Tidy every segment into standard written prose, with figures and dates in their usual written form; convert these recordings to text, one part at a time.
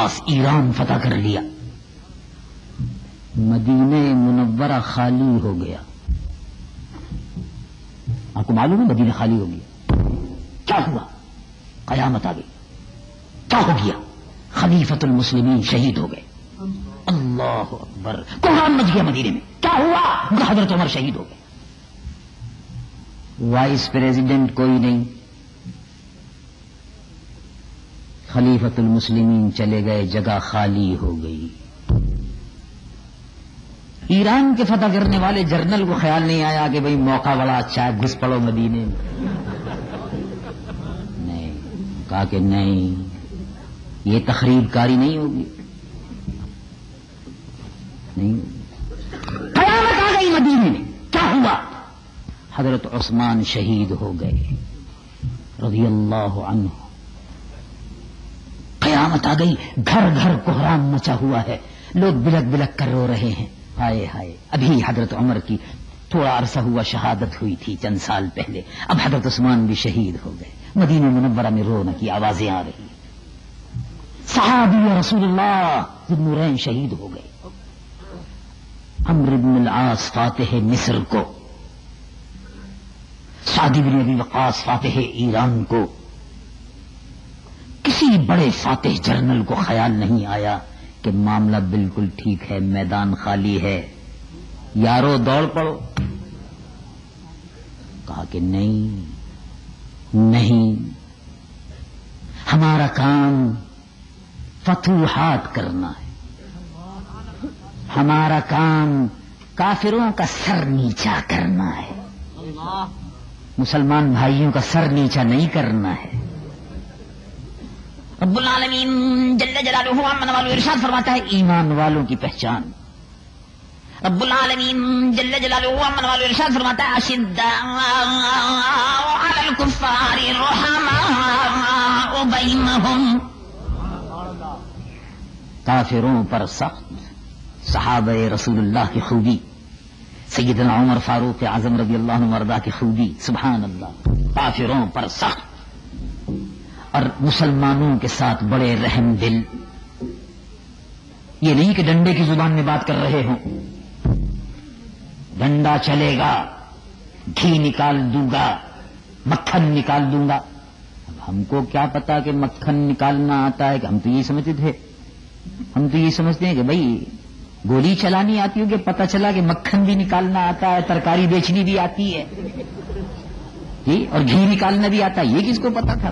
وقاص ایران فتح کر لیا، مدینہ منورہ خالی ہو گیا. آپ کو معلوم ہے مدینہ خالی ہو گیا، کیا ہوا؟ قیامت آ گئی. کیا ہو گیا؟ خلیفۃ المسلمین شہید ہو گئے. اللہ اکبر، قرآن مچ گیا مدینے میں. کیا ہوا؟ حضرت عمر شہید ہو گئے. وائس پریزیڈنٹ کوئی نہیں، خلیفۃ المسلمین چلے گئے، جگہ خالی ہو گئی. ایران کے فتح کرنے والے جرنل کو خیال نہیں آیا کہ بھئی موقع بڑا اچھا ہے، گھس پڑو مدینے میں. نہیں، کہا کہ نہیں، یہ تخریب کاری نہیں ہوگی. نہیں، قیامت آ گئی مدینے میں. کیا ہوا؟ حضرت عثمان شہید ہو گئے رضی اللہ عنہ. قیامت آ گئی، گھر گھر کوہرام مچا ہوا ہے، لوگ بلک بلک کر رو رہے ہیں. ہائے ہائے، ابھی حضرت عمر کی تھوڑا عرصہ ہوا شہادت ہوئی تھی چند سال پہلے، اب حضرت عثمان بھی شہید ہو گئے. مدینہ منورہ میں رونے کی آوازیں آ رہی ہیں. صحابی رسول اللہ ذو النورین شہید ہو گئے. عمرو بن العاص فاتح مصر کو، سعد بن ابی وقاص فاتح ایران کو، کسی بڑے فاتح جرنل کو خیال نہیں آیا کہ معاملہ بالکل ٹھیک ہے، میدان خالی ہے، یارو دوڑ پڑو. کہا کہ نہیں، ہمارا کام فتوحات کرنا ہے، ہمارا کام کافروں کا سر نیچا کرنا ہے، مسلمان بھائیوں کا سر نیچا نہیں کرنا ہے. رب العالمین جل جلالہ عمن والو ارشاد فرماتا ہے ایمان والوں کی پہچان. رب العالمین جل جلالہ عمن والو ارشاد فرماتا ہے اشداء علی الکفار رحماء بینہم، کافروں پر سخت. صحابہ رسول اللہ کی خوبی، سیدنا عمر فاروق اعظم رضی اللہ عنہ وارضاہ کی خوبی، سبحان اللہ. کافروں پر سخت اور مسلمانوں کے ساتھ بڑے رحم دل. یہ نہیں کہ ڈنڈے کی زبان میں بات کر رہے ہوں، ڈنڈا چلے گا، گھی نکال دوں گا، مکھن نکال دوں گا. اب ہم کو کیا پتا کہ مکھن نکالنا آتا ہے؟ کہ ہم تو یہ سمجھتے تھے، ہم تو یہ سمجھتے ہیں کہ بھائی گولی چلانی آتی ہوگی. پتہ چلا کہ مکھن بھی نکالنا آتا ہے، ترکاری بیچنی بھی آتی ہے جی، اور گھی نکالنا بھی آتا ہے. یہ کس کو پتا تھا؟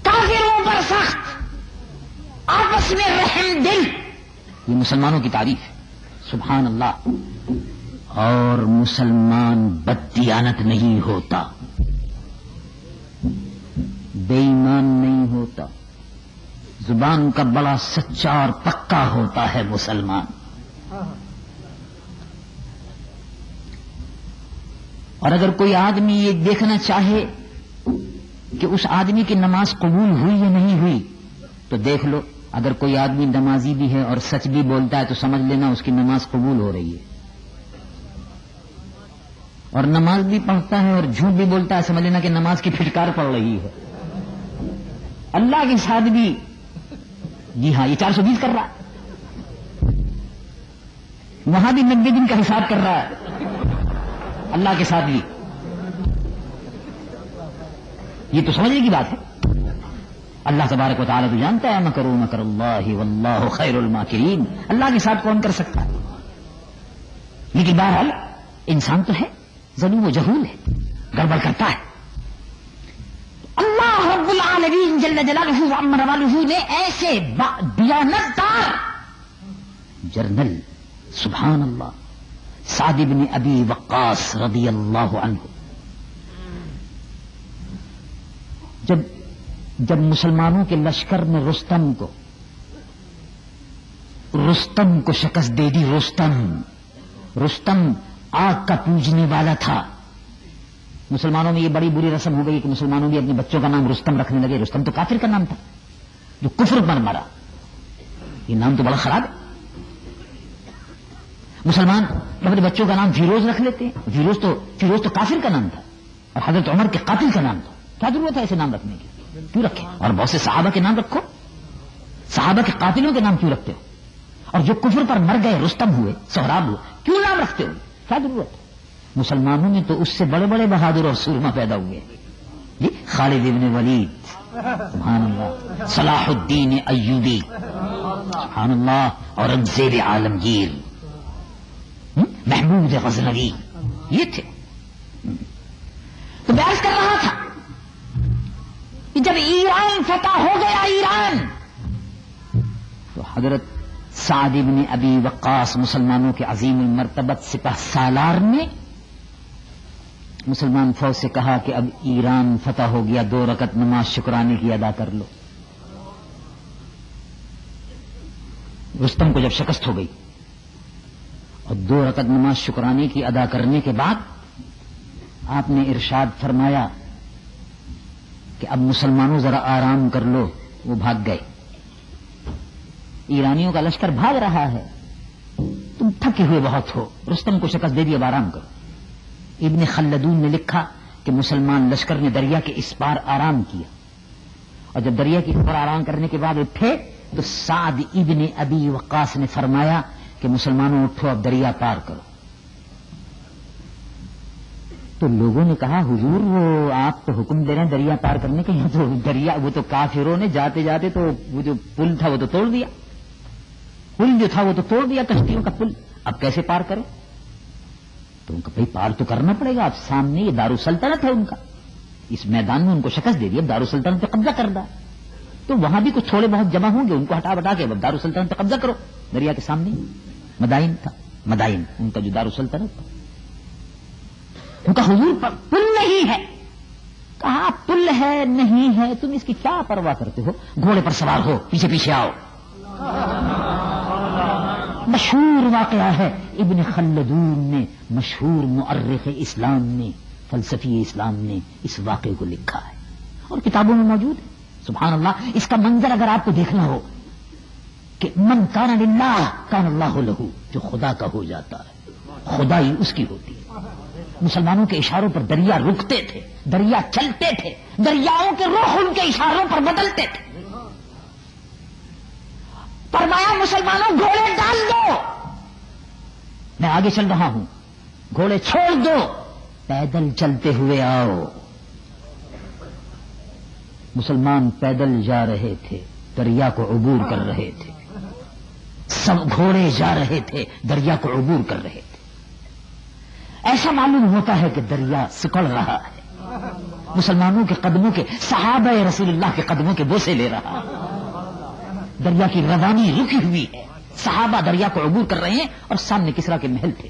کافروں پر سخت، آپس میں رحم دل، یہ مسلمانوں کی تعریف ہے. سبحان اللہ. اور مسلمان بددیانت نہیں ہوتا، بے ایمان نہیں ہوتا، زبان کا بڑا سچا اور پکا ہوتا ہے مسلمان. اور اگر کوئی آدمی یہ دیکھنا چاہے کہ اس آدمی کی نماز قبول ہوئی یا نہیں ہوئی تو دیکھ لو. اگر کوئی آدمی نمازی بھی ہے اور سچ بھی بولتا ہے تو سمجھ لینا اس کی نماز قبول ہو رہی ہے. اور نماز بھی پڑھتا ہے اور جھوٹ بھی بولتا ہے، سمجھ لینا کہ نماز کی پھٹکار پڑ رہی ہے. اللہ کے ساتھ بھی جی ہاں، یہ 420 کر رہا ہے، وہاں بھی 90 دن کا حساب کر رہا ہے، اللہ کے ساتھ بھی. یہ تو سمجھنے کی بات ہے. اللہ تبارک و تعالیٰ تو جانتا ہے مکروا مکر اللہ واللہ خیر الماکرین. اللہ کے ساتھ کون کر سکتا ہے؟ لیکن بہرحال انسان تو ہے، ظلم و جہول ہے، گڑبڑ کرتا ہے. اللہ رب العالمین جل جلالہ وعظم والہ نے ایسے دیانتدار جرنل، سبحان اللہ، سعد بن ابی وقاص رضی اللہ عنہ، جب مسلمانوں کے لشکر میں رستم کو شکست دے دی. رستم آگ کا پوجنے والا تھا. مسلمانوں میں یہ بڑی بری رسم ہو گئی کہ مسلمانوں بھی اپنے بچوں کا نام رستم رکھنے لگے. رستم تو کافر کا نام تھا جو کفر پر مرا. یہ نام تو بڑا خراب ہے. مسلمان اپنے بچوں کا نام فیروز رکھ لیتے ہیں. فیروز تو کافر کا نام تھا اور حضرت عمر کے قاتل کا نام تھا. کیا ضرورت ہے ایسے نام رکھنے کی؟ کیوں رکھے؟ اور بہت سے صحابہ کے نام رکھو، صحابہ کے قاتلوں کے نام کیوں رکھتے ہو؟ اور جو کفر پر مر گئے، رستم ہوئے، سہراب ہوئے، کیوں نام رکھتے ہو؟ کیا ضرورت ہے؟ مسلمانوں میں تو اس سے بڑے بڑے بہادر اور سورما پیدا ہوئے جی، خالد ابن ولید، سبحان اللہ، صلاح الدین ایوبی، سبحان اللہ، اورنگزیب عالمگیر، محمود غزنوی، یہ تھے۔ تو بحث کر رہا تھا کہ جب ایران فتح ہو گیا، ایران، تو حضرت سعد بن ابی وقاص مسلمانوں کے عظیم المرتبت سپہ سالار نے مسلمان فوج سے کہا کہ اب ایران فتح ہو گیا، 2 رکعت نماز شکرانے کی ادا کر لو۔ رستم کو جب شکست ہو گئی اور 2 رکعت نماز شکرانے کی ادا کرنے کے بعد آپ نے ارشاد فرمایا کہ اب مسلمانوں ذرا آرام کر لو۔ وہ بھاگ گئے، ایرانیوں کا لشکر بھاگ رہا ہے، تم تھکے ہوئے بہت ہو، رستم کو شکست دے دی، اب آرام کرو۔ ابن خلدون نے لکھا کہ مسلمان لشکر نے دریا کے اس پار آرام کیا، اور جب دریا کے اس پار آرام کرنے کے بعد اٹھے تو سعد ابن ابی وقاص نے فرمایا کہ مسلمانوں اٹھو، اب دریا پار کرو۔ تو لوگوں نے کہا حضور وہ آپ تو حکم دے رہے ہیں دریا پار کرنے کے، تو دریا وہ تو کافروں نے جاتے جاتے تو وہ جو پل تھا وہ تو توڑ دیا، پل جو تھا وہ تو توڑ دیا، کشتیوں کا پل، اب کیسے پار کرو؟ تو ان کا بھائی پار تو کرنا پڑے گا، اب سامنے یہ دارالسلطنت ہے ان کا، اس میدان میں ان کو شکست دے دی، اب دارالسلطنت پہ قبضہ کر دا، تو وہاں بھی کچھ تھوڑے بہت جمع ہوں گے، ان کو ہٹا بٹا کے اب دارالسلطنت پہ قبضہ کرو۔ دریا کے سامنے مدائن تھا، مدائن ان کا جو دارالسلطنت تھا۔ ان کا حضور پر پل نہیں ہے، کہا پل ہے نہیں ہے، تم اس کی کیا پرواہ کرتے ہو، گھوڑے پر سوار ہو، پیچھے پیچھے آؤ۔ مشہور واقعہ ہے، ابن خلدون نے، مشہور مؤرخ اسلام نے، فلسفی اسلام نے اس واقعے کو لکھا ہے اور کتابوں میں موجود ہے۔ سبحان اللہ، اس کا منظر اگر آپ کو دیکھنا ہو کہ من کان للہ کان اللہ لہ، جو خدا کا ہو جاتا ہے خدائی اس کی ہوتی ہے۔ مسلمانوں کے اشاروں پر دریا رکتے تھے، دریا چلتے تھے، دریاؤں کے رخ ان کے اشاروں پر بدلتے تھے۔ فرمایا مسلمانوں گھوڑے ڈال دو، میں آگے چل رہا ہوں، گھوڑے چھوڑ دو، پیدل چلتے ہوئے آؤ۔ مسلمان پیدل جا رہے تھے، دریا کو عبور کر رہے تھے، سب گھوڑے جا رہے تھے، دریا کو عبور کر رہے تھے۔ ایسا معلوم ہوتا ہے کہ دریا سکڑ رہا ہے، مسلمانوں کے قدموں کے، صحابہ رسول اللہ کے قدموں کے بوسے لے رہا ہے، دریا کی روانی رکی ہوئی ہے، صحابہ دریا کو عبور کر رہے ہیں اور سامنے کسریٰ کے محل تھے۔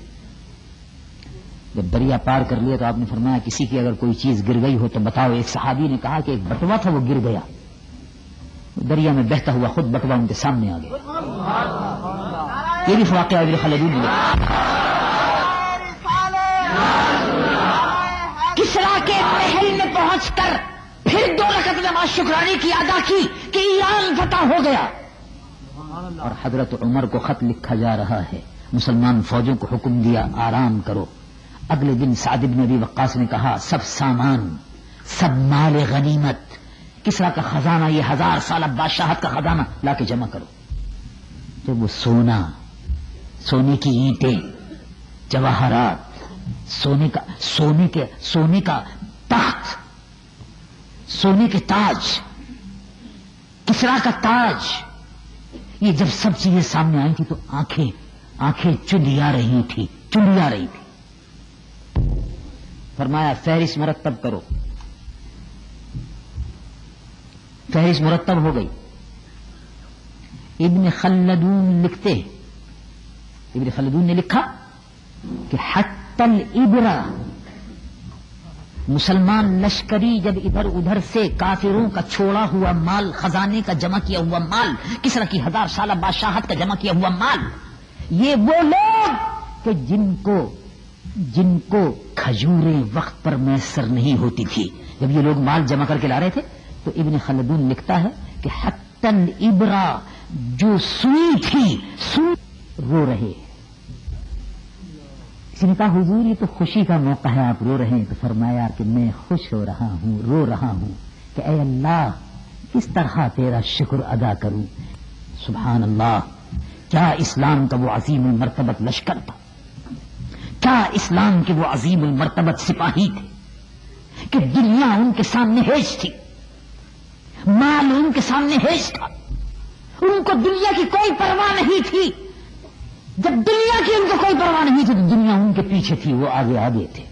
جب دریا پار کر لیا تو آپ نے فرمایا کسی کی اگر کوئی چیز گر گئی ہو تو بتاؤ۔ ایک صحابی نے کہا کہ ایک بٹوا تھا وہ گر گیا، دریا میں بہتا ہوا خود بٹوا ان کے سامنے آ گیا۔ یہ بھی واقعہ ابن خلدون نے کسریٰ کے محل میں پہنچ کر پھر 2 رکعت نماز شکرانے کی ادا کی کہ ایران فتح ہو گیا، اور حضرت عمر کو خط لکھا جا رہا ہے، مسلمان فوجوں کو حکم دیا آرام کرو۔ اگلے دن سعد بن ابی وقاص نے کہا سب سامان، سب مال غنیمت، کسریٰ کا خزانہ، یہ 1000 سالہ بادشاہت کا خزانہ لا کے جمع کرو۔ تو وہ سونا، سونے کی اینٹیں، جواہرات، سونے کا تخت، سونے کے تاج، کسریٰ کا تاج، یہ جب سب چیزیں سامنے آئی تھی تو آنکھیں چندیا رہی تھی۔ فرمایا فہرست مرتب کرو، فہرست مرتب ہو گئی۔ ابن خلدون لکھتے، ابن خلدون نے لکھا کہ حتی الابرہ، مسلمان لشکری جب ادھر ادھر سے کافروں کا چھوڑا ہوا مال، خزانے کا جمع کیا ہوا مال، کسریٰ کی 1000 سالہ بادشاہت کا جمع کیا ہوا مال، یہ وہ لوگ کہ جن کو کھجوریں وقت پر میسر نہیں ہوتی تھی، جب یہ لوگ مال جمع کر کے لا رہے تھے تو ابن خلدون لکھتا ہے کہ حتی الابرہ، جو سوئی تھی، سوئی رو رہے۔ کسی نے کہا حضور یہ تو خوشی کا موقع ہے، آپ رو رہے ہیں؟ تو فرمایا کہ میں خوش ہو رہا ہوں، رو رہا ہوں، کہ اے اللہ کس طرح تیرا شکر ادا کروں. سبحان اللہ، کیا اسلام کا وہ عظیم المرتبت لشکر تھا، کیا اسلام کے وہ عظیم المرتبت سپاہی تھے کہ دنیا ان کے سامنے ہیج تھی، مال ان کے سامنے ہیج تھا، ان کو دنیا کی کوئی پرواہ نہیں تھی. جب دنیا کی ان کو کوئی پرواہ نہیں تھی تو دنیا ان کے پیچھے تھی، وہ آگے آگے تھے.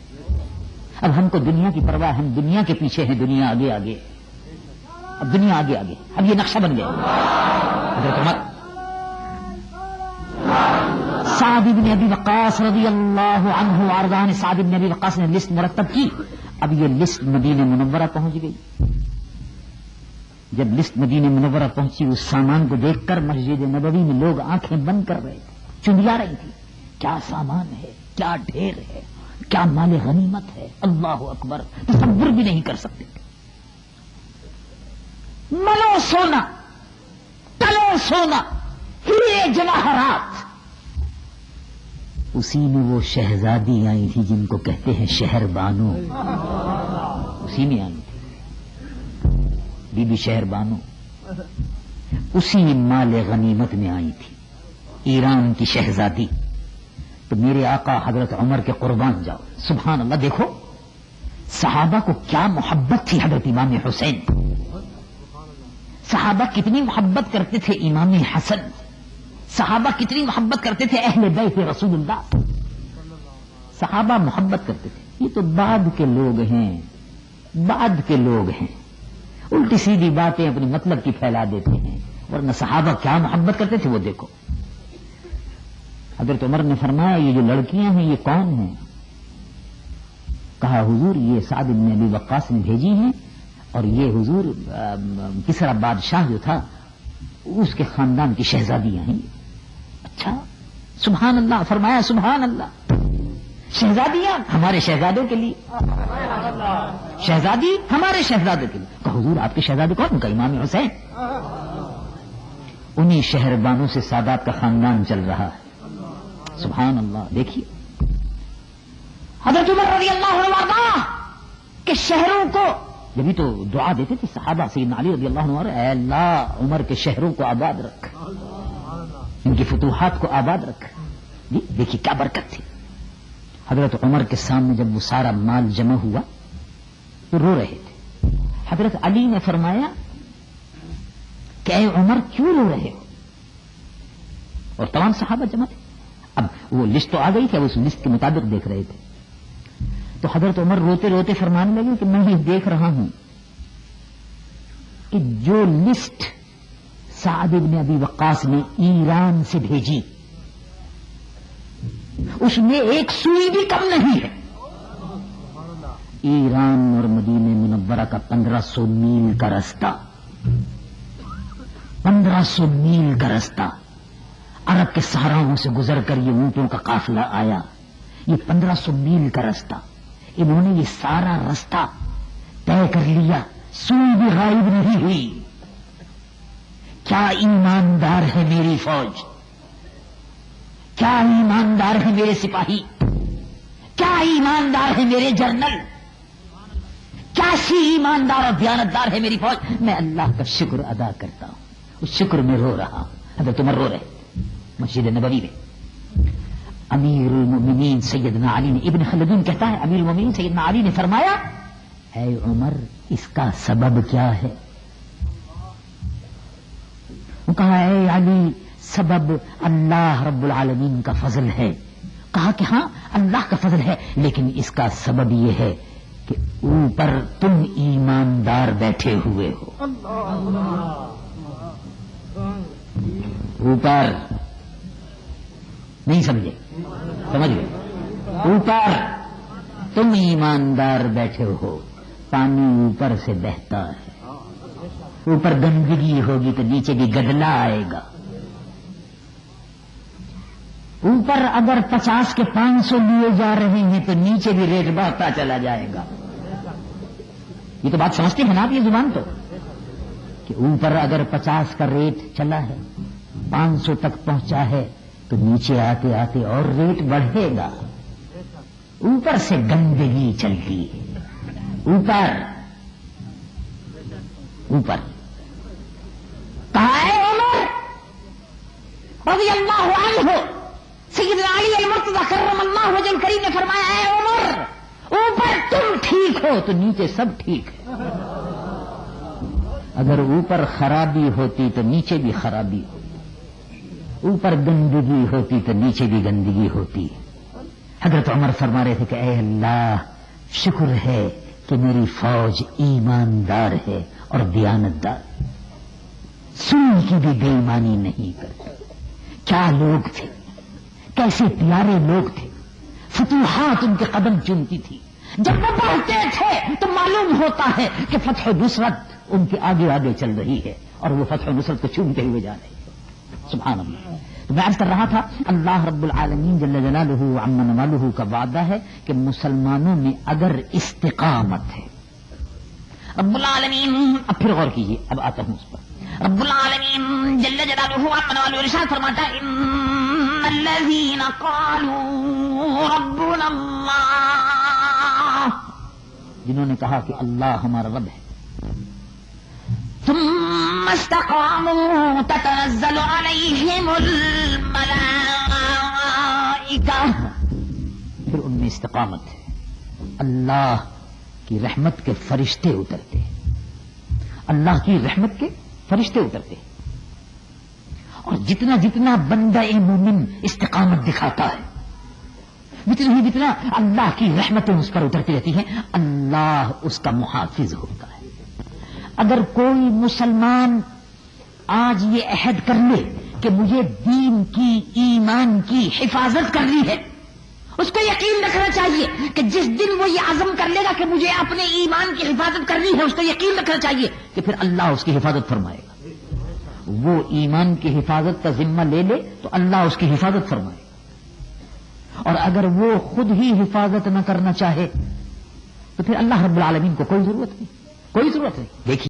اب ہم کو دنیا کی پرواہ، ہم دنیا کے پیچھے ہیں، دنیا آگے آگے. اب دنیا آگے آگے، اب یہ نقشہ بن گیا. حضرت عمر سعد بن ابی وقاص رضی اللہ عنہ وارضاہ نے، سعد بن ابی وقاص نے لسٹ مرتب کی. اب یہ لسٹ مدینہ منورہ پہنچ گئی. جب لسٹ مدینہ منورہ پہنچی، اس سامان کو دیکھ کر مسجد نبوی میں لوگ آنکھیں بند کر رہے تھے، چنڈیا رہی تھی. کیا سامان ہے، کیا ڈھیر ہے، کیا مال غنیمت ہے. اللہ اکبر، تصور بھی نہیں کر سکتے. ملو سونا، تلو سونا، ہیرے جواہرات. اسی میں وہ شہزادی آئی تھی جن کو کہتے ہیں شہر بانو، اسی میں آئی تھی بی بی شہر بانو، اسی مال غنیمت میں آئی تھی، ایران کی شہزادی. تو میرے آقا حضرت عمر کے قربان جاؤ. سبحان اللہ، دیکھو صحابہ کو کیا محبت تھی حضرت امام حسین. صحابہ کتنی محبت کرتے تھے امام حسن، صحابہ کتنی محبت کرتے تھے اہل بیت رسول اللہ. صحابہ محبت کرتے تھے. یہ تو بعد کے لوگ ہیں، بعد کے لوگ ہیں، الٹی سیدھی باتیں اپنی مطلب کی پھیلا دیتے ہیں، ورنہ صحابہ کیا محبت کرتے تھے وہ دیکھو. حضرت عمر نے فرمایا یہ جو لڑکیاں ہیں یہ کون ہیں؟ کہا حضور یہ سعد بن ابی وقاص نے بھیجی ہیں، اور یہ حضور کسرا بادشاہ جو تھا اس کے خاندان کی شہزادیاں ہیں. اچھا، سبحان اللہ. فرمایا سبحان اللہ، شہزادیاں ہمارے شہزادوں کے لیے، شہزادی ہمارے شہزادوں کے لیے. کہا حضور آپ کے شہزادے کون؟ کہا امام حسین. انہی شہر بانوں سے سادات کا خاندان چل رہا ہے. سبحان اللہ. دیکھیے حضرت عمر رضی اللہ عنہ کہ شہروں کو، جبھی تو دعا دیتے تھے صحابہ. سیدنا علی رضی اللہ عنہ، اے اللہ عمر کے شہروں کو آباد رکھ، ان کی فتوحات کو آباد رکھ. دیکھیے کیا برکت تھی. حضرت عمر کے سامنے جب وہ سارا مال جمع ہوا تو رو رہے تھے. حضرت علی نے فرمایا کہ اے عمر کیوں رو رہے ہو؟ اور تمام صحابہ جمع تھے. اب وہ لسٹ تو آ گئی تھی، اب اس لسٹ کے مطابق دیکھ رہے تھے. تو حضرت عمر روتے روتے فرمانے لگے کہ میں یہ دیکھ رہا ہوں کہ جو لسٹ سعد بن ابی وقاص نے ایران سے بھیجی اس میں ایک سوئی بھی کم نہیں ہے. ایران اور مدینہ منورہ کا 1500 میل کا رستہ، 1500 میل کا رستہ، عرب کے صحراؤں سے گزر کر یہ اونٹوں کا قافلہ آیا. یہ 1500 میل کا رستہ، انہوں نے یہ سارا رستہ طے کر لیا، سوئی بھی غائب نہیں ہوئی. کیا ایماندار ہے میری فوج، کیا ایماندار ہے میرے سپاہی، کیا ایماندار ہے میرے جنرل، کیسی ایماندار اور دیانتدار ہے میری فوج. میں اللہ کا شکر ادا کرتا ہوں، اس شکر میں رو رہا ہوں. حضرت عمر رو رہے مسجد نبوی میں. امیر المؤمنین سیدنا علی نے، ابن خلدون کہتا ہے امیر المؤمنین سیدنا علی نے فرمایا اے عمر اس کا سبب کیا ہے؟ وہ کہا اے علی سبب اللہ رب العالمین کا فضل ہے. کہا کہ ہاں اللہ کا فضل ہے، لیکن اس کا سبب یہ ہے کہ اوپر تم ایماندار بیٹھے ہوئے ہو. اوپر نہیں سمجھے؟ سمجھ گئے؟ اوپر تم ایماندار بیٹھے ہو، پانی اوپر سے بہتا ہے، اوپر گندگی ہوگی تو نیچے بھی گدلا آئے گا. اوپر اگر 50 کے 500 لیے جا رہے ہیں تو نیچے بھی ریٹ بڑھتا چلا جائے گا. یہ تو بات سمجھتے ہیں نا آپ، یہ زبان تو کہ اوپر اگر 50 کا ریٹ چلا ہے 500 تک پہنچا ہے تو نیچے آتے آتے اور ریٹ بڑھے گا. اوپر سے گندگی چلتی ہے. اوپر اوپر. کہا اے عمر رضی اللہ عنہ، سیدنا علی المرتضی کرم اللہ وجہ الکریم نے فرمایا اے عمر، اوپر تم ٹھیک ہو تو نیچے سب ٹھیک ہے. اگر اوپر خرابی ہوتی تو نیچے بھی خرابی ہوتی، اوپر گندگی ہوتی تو نیچے بھی گندگی ہوتی. حضرت عمر فرما رہے تھے کہ اے اللہ شکر ہے کہ میری فوج ایماندار ہے اور دیانتدار، سوئی کی بھی بے ایمانی نہیں کرتی. کیا لوگ تھے، کیسے پیارے لوگ تھے، فتوحات ان کے قدم چومتی تھی. جب وہ بڑھتے تھے تو معلوم ہوتا ہے کہ فتح و نصرت ان کے آگے آگے چل رہی ہے اور وہ فتح و نصرت کو چومتے ہوئے جا رہے ہیں. سبحان اللہ. تو میں عرض کر رہا تھا اللہ رب العالمین جل جلالہ عم نوالہ کا وعدہ ہے کہ مسلمانوں میں اگر استقامت ہے، رب العالمین، اب پھر غور کیجیے، اب آتا ہوں اس پر. رب العالمین جل جلالہ عم نوالہ ارشاد فرماتا ہے ان الذین قالوا ربنا اللہ، جنہوں نے کہا کہ اللہ ہمارا رب ہے، ثم استقاموا تتنزل عليهم الملائكة، پھر ان میں استقامت ہے، اللہ کی رحمت کے فرشتے اترتے ہیں، اللہ کی رحمت کے فرشتے اترتے ہیں. اور جتنا جتنا بندہ مومن استقامت دکھاتا ہے، جتنا اللہ کی رحمتیں اس پر اترتی رہتی ہیں، اللہ اس کا محافظ ہوتا ہے. اگر کوئی مسلمان آج یہ عہد کر لے کہ مجھے دین کی، ایمان کی حفاظت کرنی ہے، اس کو یقین رکھنا چاہیے کہ جس دن وہ یہ عزم کر لے گا کہ مجھے اپنے ایمان کی حفاظت کرنی ہے، اس کو یقین رکھنا چاہیے کہ پھر اللہ اس کی حفاظت فرمائے گا. وہ ایمان کی حفاظت کا ذمہ لے لے تو اللہ اس کی حفاظت فرمائے گا، اور اگر وہ خود ہی حفاظت نہ کرنا چاہے تو پھر اللہ رب العالمین کو کوئی ضرورت نہیں. دیکھیے